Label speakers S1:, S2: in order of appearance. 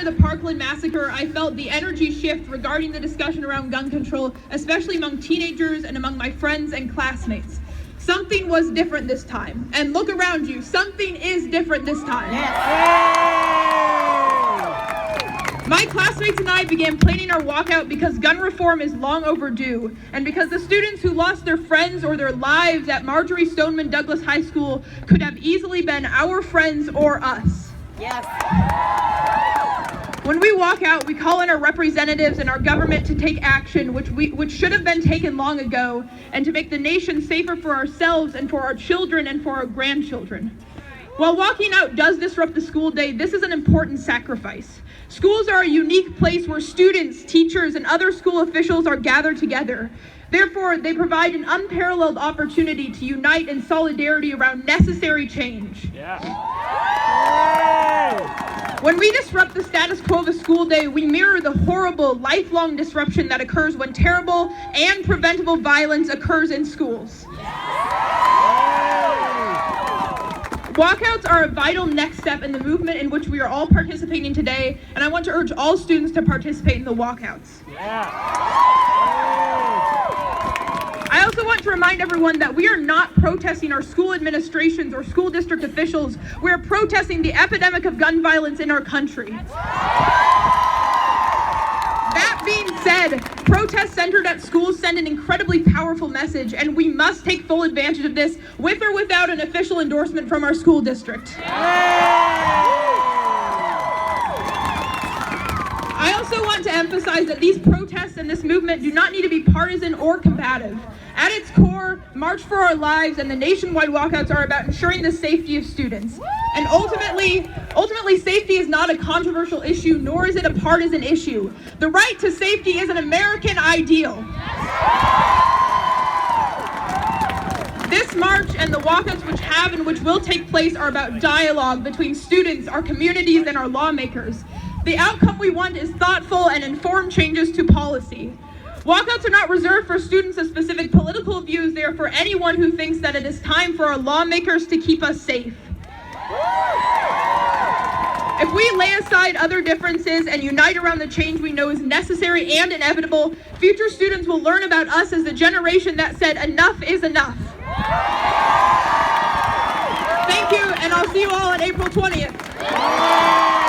S1: after the Parkland massacre, I felt the energy shift regarding the discussion around gun control, especially among teenagers and among my friends and classmates. Something was different this time. And look around you, something is different this time. My classmates and I began planning our walkout because gun reform is long overdue, and because the students who lost their friends or their lives at Marjory Stoneman Douglas High School could have easily been our friends or us.
S2: Yes.
S1: When we walk out, we call on our representatives and our government to take action, which should have been taken long ago, and to make the nation safer for ourselves and for our children and for our grandchildren. While walking out does disrupt the school day, this is an important sacrifice. Schools are a unique place where students, teachers, and other school officials are gathered together. Therefore, they provide an unparalleled opportunity to unite in solidarity around necessary change.
S3: Yeah.
S1: When we disrupt the status quo of a school day, we mirror the horrible, lifelong disruption that occurs when terrible and preventable violence occurs in schools. Walkouts are a vital next step in the movement in which we are all participating today, and I want to urge all students to participate in the walkouts. I also want to remind everyone that we are not protesting our school administrations or school district officials. We are protesting the epidemic of gun violence in our country. That being said, protests centered at schools send an incredibly powerful message, and we must take full advantage of this with or without an official endorsement from our school district. I also want to emphasize that these protests and this movement do not need to be partisan or combative. At its core, March for Our Lives and the nationwide walkouts are about ensuring the safety of students. And ultimately, safety is not a controversial issue, nor is it a partisan issue. The right to safety is an American ideal. This march and the walkouts which have and which will take place are about dialogue between students, our communities, and our lawmakers. The outcome we want is thoughtful and informed changes to policy. Walkouts are not reserved for students of specific political views. They are for anyone who thinks that it is time for our lawmakers to keep us safe. If we lay aside other differences and unite around the change we know is necessary and inevitable, future students will learn about us as the generation that said enough is enough. Thank you, and I'll see you all on April 20th.